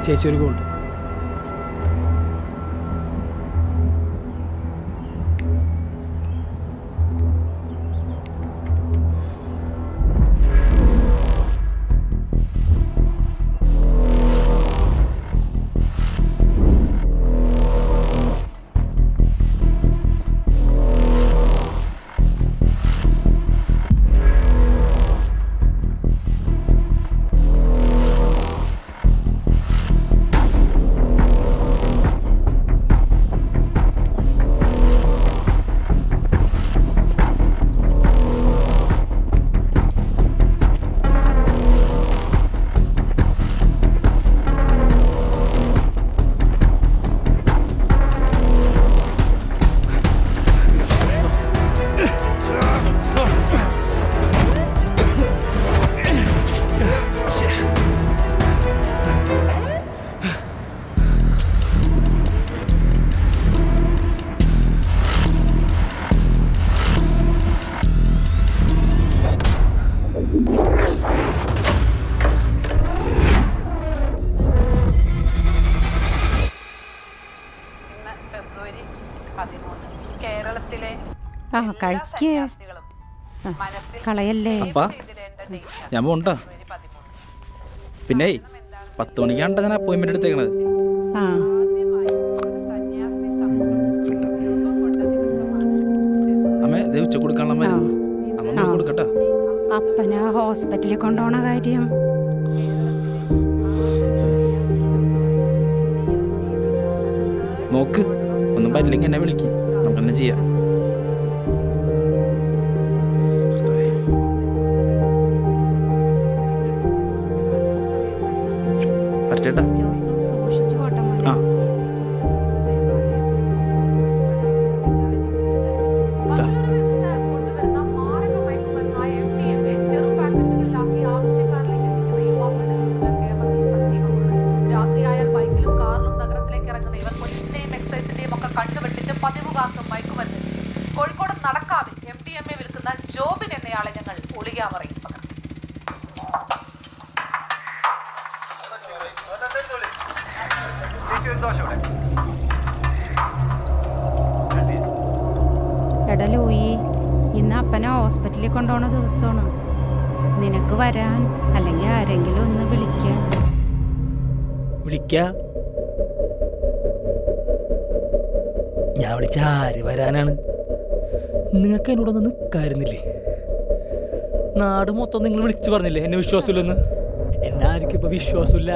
ചേച്ചി ഒരു ഗോൾഡ്. കളയല്ലേ. ഞാൻ പോണ്ട. പിന്നെ 10 മണിക്കാണ് ഞാൻ അപ്പോയിൻമെന്റ് എടുത്തേക്കണത്. അമ്മേ ഇത് ഉച്ച കൊടുക്കാനുള്ള മരുന്ന് അമ്മ കൊടുക്കട്ടെ. അപ്പനാ ഹോസ്പിറ്റലിൽ കൊണ്ടുപോണ കാര്യം നോക്ക്. ഒന്നും പറ്റില്ലെങ്കിൽ എന്നെ വിളിക്ക്, നമുക്കെന്നെ ചെയ്യാം. പറ്റേട്ടാ സൂക്ഷിച്ചു പോട്ടെ മോനെ. കോഴിക്കോട് നടക്കാവിൽ MDMA വിൽക്കുന്ന ജോബിൻ എന്നയാളെ ഞങ്ങൾ ഒളിയാമറയിൽ പകർത്തി. എടാ ലൂയി, ഇന്ന് അപ്പനെ ഹോസ്പിറ്റലിൽ കൊണ്ടുപോണ ദിവസമാണ്. നിനക്ക് വരാൻ അല്ലെങ്കിൽ ആരെങ്കിലും ഒന്ന് വിളിക്കാൻ. ഞാൻ വിളിച്ച ആര് വരാനാണ്? നിങ്ങൾക്ക് എന്നോടൊന്നും നിൽക്കായിരുന്നില്ലേ? നാട് മൊത്തം നിങ്ങൾ വിളിച്ചു പറഞ്ഞില്ലേ എന്നെ വിശ്വാസമില്ലെന്ന്? എന്നെ ആർക്കും ഇപ്പൊ വിശ്വാസമില്ല,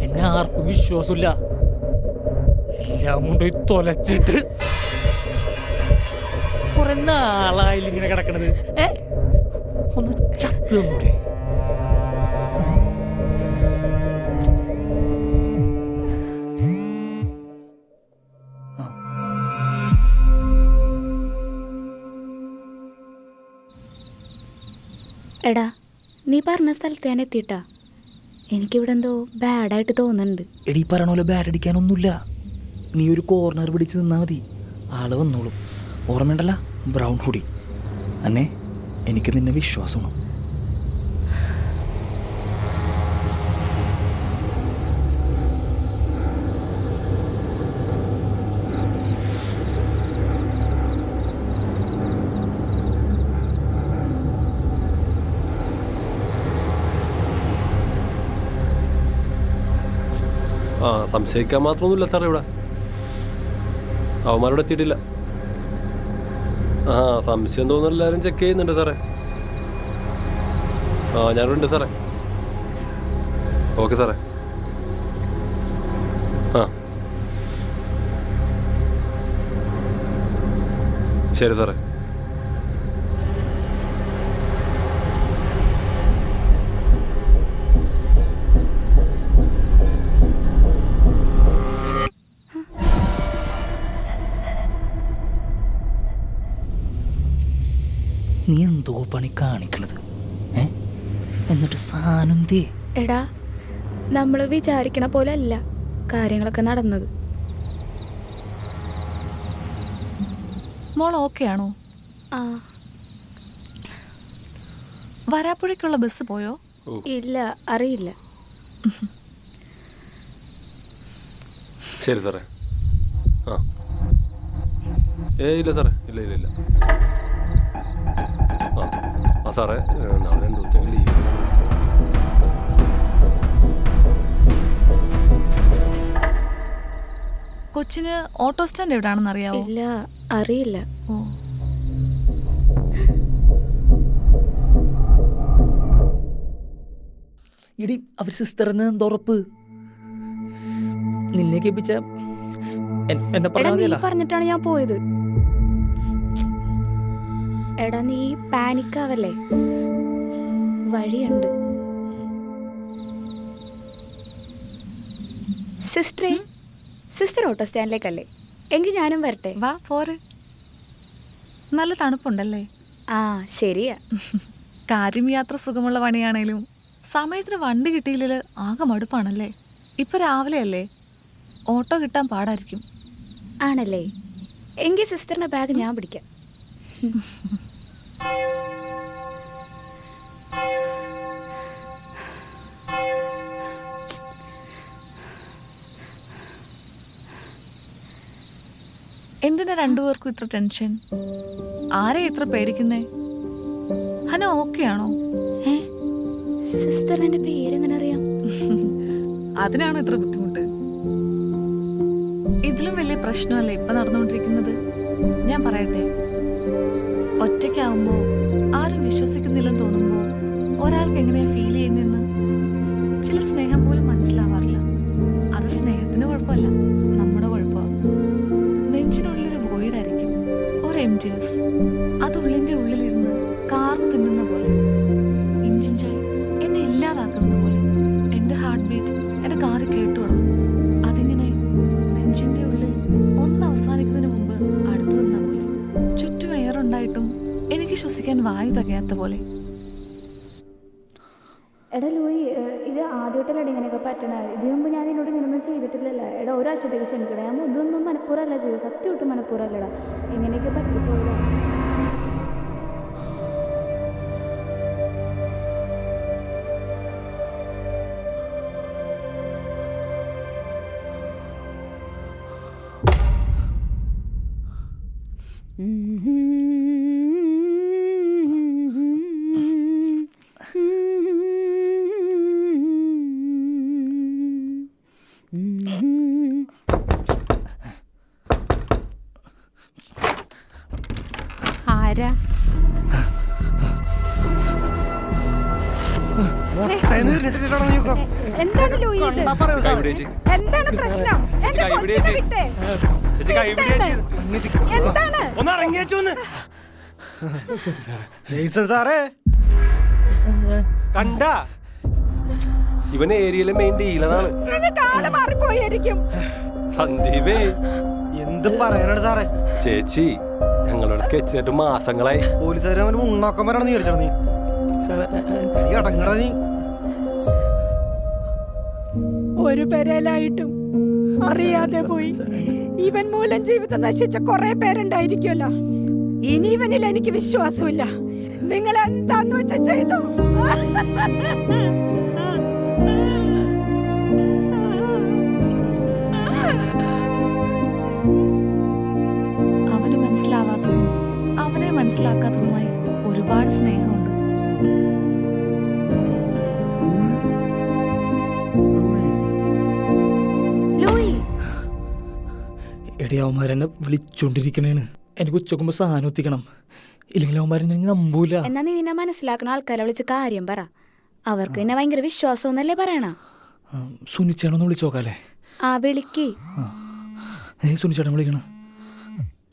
എന്നെ ആർക്കും വിശ്വാസമില്ല. എല്ലാം കൊണ്ടുപോയി തൊലച്ചിട്ട് കുറെ നാളായില്ല ഇങ്ങനെ കിടക്കണത്. ഒന്ന് ചത്ത് തന്നൂടെ? എടാ, നീ പറഞ്ഞ സ്ഥലത്ത് ഞാൻ എത്തിയിട്ടാ. എനിക്കിവിടെ എന്തോ ബാഡായിട്ട് തോന്നുന്നുണ്ട്. എടീ പറയണ പോലെ ബാഡ് അടിക്കാനൊന്നുമില്ല. നീ ഒരു കോർണർ പിടിച്ച് നിന്നാൽ മതി, ആള് വന്നോളും. ഓർമ്മയുണ്ടല്ല ബ്രൗൺ ഹുഡി? അന്നെ എനിക്ക് നിന്നെ വിശ്വാസമാണ്. സംശയിക്കാൻ മാത്രമൊന്നുമില്ല സാറേ. ഇവിടെ അവന്മാരോട് എത്തിയിട്ടില്ല. സംശയം തോന്നുന്നു എല്ലാവരും ചെക്ക് ചെയ്യുന്നുണ്ട് സാറേ. ഞാനുണ്ട് സാറേ. ഓക്കെ സാറേ. ശരി സാറേ. നീ എന്തോ പണി കാണിക്കണത്? എന്നിട്ട് സാനന്ദേ, എടാ, നമ്മൾ വിചാരിക്കണ പോലെ അല്ല കാര്യങ്ങളൊക്കെ നടന്നത്. മോൾ ഓക്കെ ആണോ? വരാപ്പുഴയ്ക്കുള്ള ബസ് പോയോ? ഇല്ല, അറിയില്ല. ശരി സാറേ. ആ ഇല്ല സാറേ, ഇല്ല ഇല്ല ഇല്ല. ആ സാറേ, നാളെ 2 ദിവസത്തേക്ക് ലീവ്. കൊച്ചിന് ഓട്ടോ സ്റ്റാൻഡ് എവിടെയാണെന്ന് അറിയാവോ? ഇല്ല, അറിയില്ല. ഓ, ഇടി അവർ സിസ്റ്ററിന് എന്തുറപ്പ്? നിന്നെ കേൾപ്പിച്ച എന്നെ എടാ, പറഞ്ഞാൽ നീ മതിയല്ല. പറഞ്ഞിട്ടാണ് ഞാൻ പോയത്. എടാ, നീ പാനിക്കാവല്ലേ, വഴിയുണ്ട്. സിസ്റ്റർ ഓട്ടോ സ്റ്റാൻഡിലേക്കല്ലേ? എങ്കിൽ ഞാനും വരട്ടെ. വാ പോരെ. നല്ല തണുപ്പുണ്ടല്ലേ? ആ, ശരിയാ. കാര്യം യാത്ര സുഖമുള്ള പണിയാണേലും സമയത്തിന് വണ്ടി കിട്ടിയില്ലെങ്കിൽ ആകെ മടുപ്പാണല്ലേ. ഇപ്പൊ രാവിലെ അല്ലേ, ഓട്ടോ കിട്ടാൻ പാടായിരിക്കും. ആണല്ലേ? എങ്കിൽ സിസ്റ്ററിന്റെ ബാഗ് ഞാൻ പിടിക്കാം. എന്തിനാ രണ്ടുപേർക്കും ഇത്ര ടെൻഷൻ? ആരെ ഇത്ര പേടിക്കുന്നേ? ഹന ഓക്കെ ആണോ? സിസ്റ്ററിന്റെ പേരെങ്ങനെ അറിയാം? അതിനാണ് ഇത്ര ബുദ്ധിമുട്ട്. ഇതിലും വലിയ പ്രശ്നമല്ലേ ഇപ്പൊ നടന്നുകൊണ്ടിരിക്കുന്നത്. ഞാൻ പറയട്ടെ, ഒറ്റയ്ക്കാവുമ്പോ ആരും വിശ്വസിക്കുന്നില്ലെന്ന് തോന്നുമ്പോ ഒരാൾക്ക് എങ്ങനെയാ ഫീൽ ചെയ്യുന്നെന്ന് ചില സ്നേഹം പോലും മനസ്സിലാവാറില്ല. അത് സ്നേഹത്തിന് കുഴപ്പമല്ല, നമ്മുടെ കുഴപ്പമാണ്. നെഞ്ചിനുള്ളിലൊരു വോയിഡായിരിക്കും, ഒരു എംറ്റിനെസ്. അത് ഉള്ളിന്റെ ഉള്ളിലിരുന്ന് കാർന്ന് തിന്നുന്ന പോലെ, ഇഞ്ചിഞ്ചായി എന്നെ ഇല്ലാതാക്കുന്നത് പോലെ. എന്റെ ഹാർട്ട് ബീറ്റ് എന്റെ കാറ് കേട്ടു തുടങ്ങും. അതിങ്ങനെ നെഞ്ചിന്റെ ഉള്ളിൽ ഒന്ന് അവസാനിക്കുന്നതിന് മുമ്പ് അടുത്തു നിന്ന പോലെ. ചുറ്റും എയറുണ്ടായിട്ടും എനിക്ക് ശ്വസിക്കാൻ വായു തികയാത്ത പോലെ. എടാ ലൂയി, ഇത് ആദ്യമായിട്ടല്ലേ ഇങ്ങനെയൊക്കെ പറ്റണേ? ഇതിനു മുമ്പ് ഞാൻ എന്നോട് ഇങ്ങനെയൊന്നും ചെയ്തിട്ടില്ലല്ലോ. എടാ, ഒരാഴ്ചത്തേക്ക് ക്ഷണിക്കണേ. ഞാൻ ഇതൊന്നും മനഃപൂർവ്വമല്ല ചെയ്തത്, സത്യമായിട്ട് മനഃപൂർവ്വമല്ലടാ. എങ്ങനെയൊക്കെ പറ്റിപ്പോയില്ല. ആരാ? എന്താണ് ലൂയി ഇത്? എന്താണ് പ്രശ്നം? എന്റെ കൊച്ചിനെ വിട്ടേ. എന്താണ്? സാറേ കണ്ട, ഇവൻ ഏരിയയിലെ മെയിൻ ഡീലറാണ്. കാല് മാറിപ്പോയിരിക്കും. സന്ദീപേ, എന്ത് പറയാനാണ് സാറേ? ചേച്ചി ഞങ്ങളോട് സ്കെച്ച് ചെയ്തിട്ട് മാസങ്ങളായി. പോലീസുകാരെ അവന് ഉണ്ണാക്കന്മാരാണെന്ന് വിചാരിച്ചാ നീ? അടങ്ങട നീ. ഒരു പെരയിലായിട്ടും അറിയാതെ പോയി. ഇവൻ മൂലം ജീവിതം നശിച്ച കുറെ പേരുണ്ടായിരിക്കുമല്ലോ. ഇനി ഇവനിൽ എനിക്ക് വിശ്വാസമില്ല. നിങ്ങൾ എന്താന്ന് വെച്ച ചെയ്തു. അവന് മനസ്സിലാവാത്തതും അവനെ മനസ്സിലാക്കാത്തതുമായി ഒരുപാട് സ്നേഹമുണ്ട്. എടി, അവന്മാരെന്നെ വിളിച്ചോണ്ടിരിക്കണേണ്. എനിക്ക് ഉച്ചക്കുമ്പോ സാധനം എത്തിക്കണം, ഇല്ലെങ്കിൽ അവന്മാരെ നമ്പൂല. എന്നാ നീ നിന്നെ മനസ്സിലാക്കണ ആൾക്കാരെ വിളിച്ച് കാര്യം പറ. അവർക്ക് നിന്നെ ഭയങ്കര വിശ്വാസം എന്നല്ലേ പറയണ. സുനിച്ചേട്ടൊന്ന് വിളിച്ചോക്കാല്ലേ? ആ, വിളിക്ക്. സുനിച്ചേട്ടൻ വിളിക്കണ.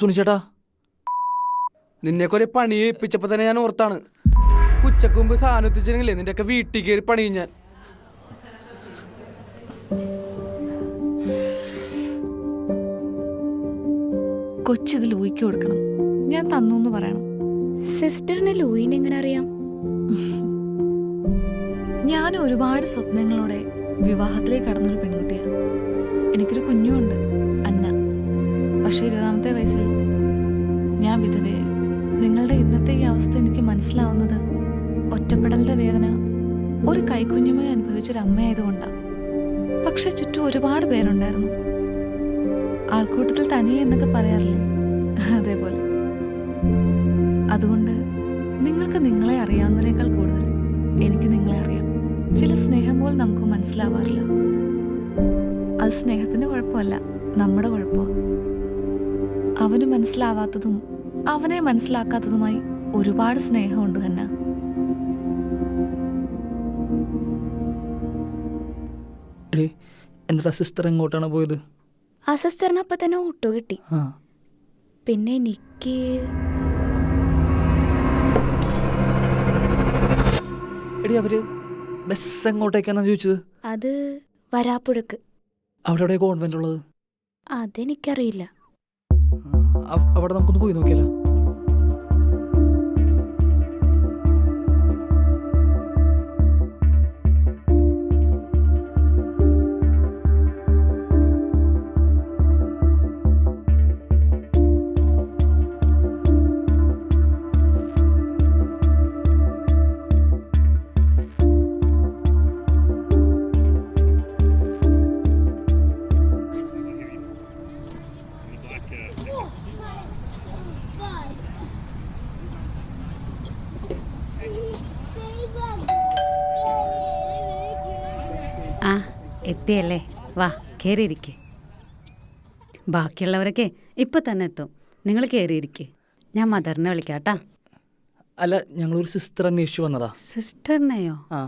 സുനിച്ചേട്ടാ, നിന്നെ കുറെ പണി ഏൽപ്പിച്ചപ്പോ തന്നെ ഞാൻ ഓർത്താണ്, ഉച്ചക്ക് മുമ്പ് സാധനം എത്തിച്ചില്ലെങ്കിലേ നിന്റെ ഒക്കെ വീട്ടിൽ കയറി പണിയും ഞാൻ. കൊച്ചിത് ലൂയിക്ക് കൊടുക്കണം, ഞാൻ തന്നു എന്ന് പറയണം. സിസ്റ്ററിന് ലൂയിനെ എങ്ങനെ അറിയാം? ഞാൻ ഒരുപാട് സ്വപ്നങ്ങളോടെ വിവാഹത്തിലേക്ക് കടന്നൊരു പെൺകുട്ടിയാണ്. എനിക്കൊരു കുഞ്ഞുണ്ട്, അന്ന. പക്ഷെ 20ാമത്തെ വയസ്സിൽ ഞാൻ വിധവയായി. നിങ്ങളുടെ ഇന്നത്തെ ഈ അവസ്ഥ എനിക്ക് മനസ്സിലാവുന്നത് ഒറ്റപ്പെടലിന്റെ വേദന ഒരു കൈക്കുഞ്ഞുമായി അനുഭവിച്ചൊരു അമ്മയായതുകൊണ്ടാണ്. പക്ഷെ ചുറ്റും ഒരുപാട് പേരുണ്ടായിരുന്നു. ആൾക്കൂട്ടത്തിൽ തനിയെ എന്നൊക്കെ പറയാറില്ലേ, അതേപോലെ. അതുകൊണ്ട് നിങ്ങൾക്ക് നിങ്ങളെ അറിയാവുന്നതിനേക്കാൾ കൂടുതൽ എനിക്ക് നിങ്ങളെ അറിയാം. ചില സ്നേഹം പോലും നമുക്ക് മനസ്സിലാവാറില്ല. അത് സ്നേഹത്തിന്റെ കുഴപ്പമല്ല, നമ്മുടെ കുഴപ്പമാണ്. അവന് മനസ്സിലാവാത്തതും അവനെ മനസ്സിലാക്കാത്തതുമായി ഒരുപാട് സ്നേഹമുണ്ട് ഹന്ന. എടേ, എന്നിട്ട് സിസ്റ്റർ എങ്ങോട്ടാണ് പോയത്? ആ സിസ്റ്ററിന് അപ്പം തന്നെ ഓട്ടോ കിട്ടി. ആ, പിന്നെ എനിക്ക് എടി അവര് ബസ് എങ്ങോട്ടേക്കാണെന്ന് ചോദിച്ചത്? അത് വരാപ്പുഴക്ക്. അവിടെ എവിടെ കോൺവെന്റ് ഉള്ളത്? അതെനിക്കറിയില്ല. അവിടെ നമുക്കൊന്ന് പോയി നോക്കിയാലോ? ആ, എത്തിയല്ലേ? വാ, കയറിയിരിക്കെ. ബാക്കിയുള്ളവരൊക്കെ ഇപ്പം തന്നെ എത്തും. നിങ്ങൾ കയറിയിരിക്കെ. ഞാൻ മദറിനെ വിളിക്കാട്ടാ. അല്ല, ഞങ്ങളൊരു സിസ്റ്റർ അന്വേഷിച്ചു വന്നതാ. സിസ്റ്ററിനെയോ? ആ,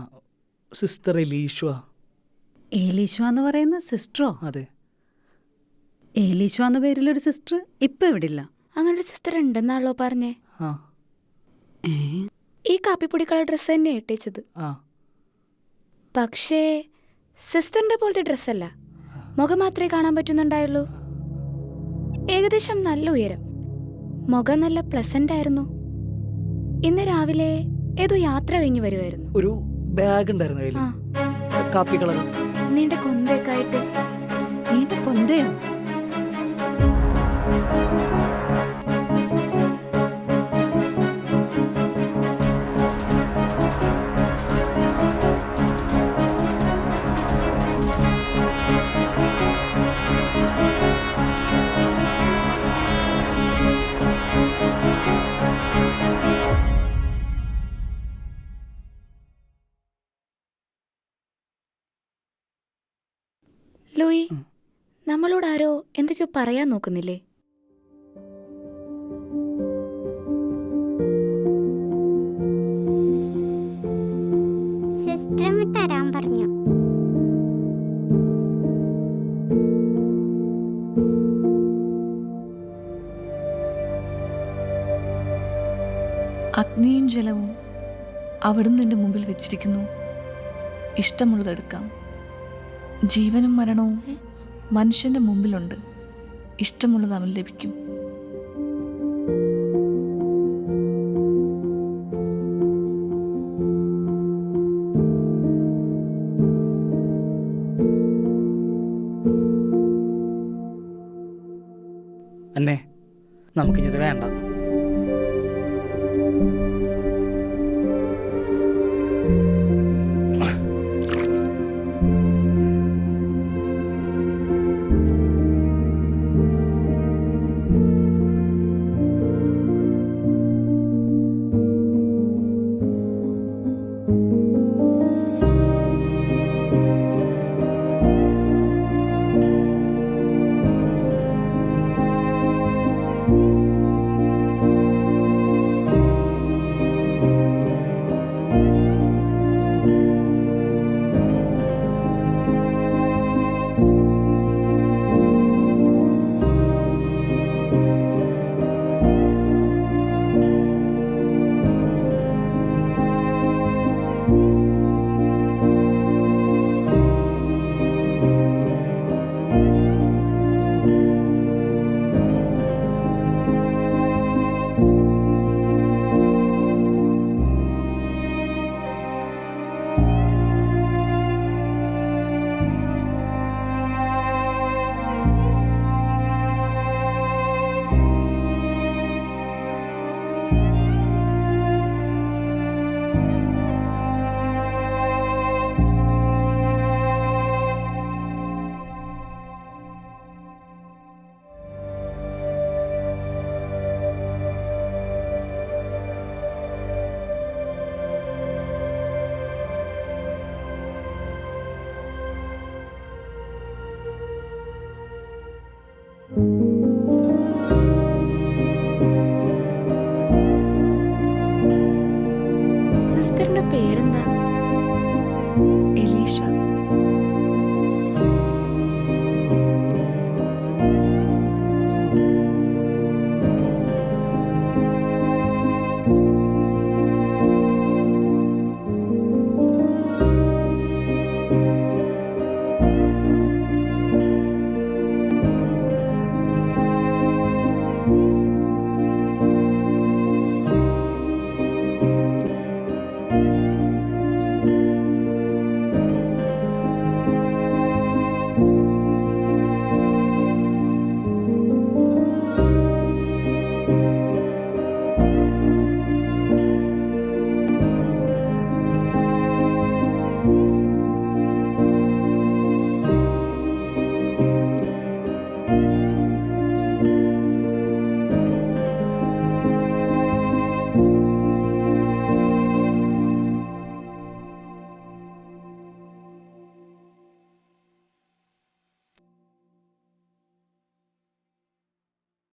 സിസ്റ്റർ എലീഷ്വ. ഏലീശ്വ എന്ന് പറയുന്ന സിസ്റ്ററോ? അതെ. ഏലീശ്വ എന്ന പേരിലൊരു സിസ്റ്റർ ഇപ്പം ഇവിടെ ഇല്ല. അങ്ങനൊരു സിസ്റ്റർ ഉണ്ടെന്നാണല്ലോ പറഞ്ഞേ. ആ, ഈ കാപ്പിപ്പൊടിക്കുള്ള ഡ്രസ്സ് തന്നെ ഇട്ടേച്ചത്. ആ, പക്ഷേ സിസ്റ്ററിന്റെ പോലത്തെ ഡ്രസ്സല്ല, മുഖം മാത്രമേ കാണാൻ പറ്റുന്നുണ്ടായുള്ളൂ. ഏകദേശം നല്ല ഉയരം, മുഖം നല്ല പ്ലസന്റ് ആയിരുന്നു. ഇന്ന് രാവിലെ ഏതോ യാത്ര കഴിഞ്ഞ് വരുമായിരുന്നു. ഒരു ബാഗ് ഉണ്ടായിരുന്നു കയ്യിൽ, ആ, കാപ്പി കളർ. നീണ്ട കൊന്തയൊക്കെ ആയിട്ട്. നീണ്ട കൊന്തയോ? ലൂയി, നമ്മളോട് ആരോ എന്തൊക്കെയോ പറയാൻ നോക്കുന്നില്ലേ? സിസ്റ്റർ തരാൻ പറഞ്ഞു. അഗ്നിയും ജലവും അവിടുന്ന് നിന്റെ മുമ്പിൽ വെച്ചിരിക്കുന്നു. ഇഷ്ടമുള്ളതെടുക്കാം. ജീവനും മരണവും മനുഷ്യന്റെ മുമ്പിലുണ്ട്. ഇഷ്ടമുള്ളത് അവൻ ലഭിക്കും. അന്നെ, നമുക്കിത് വേണ്ട. ആ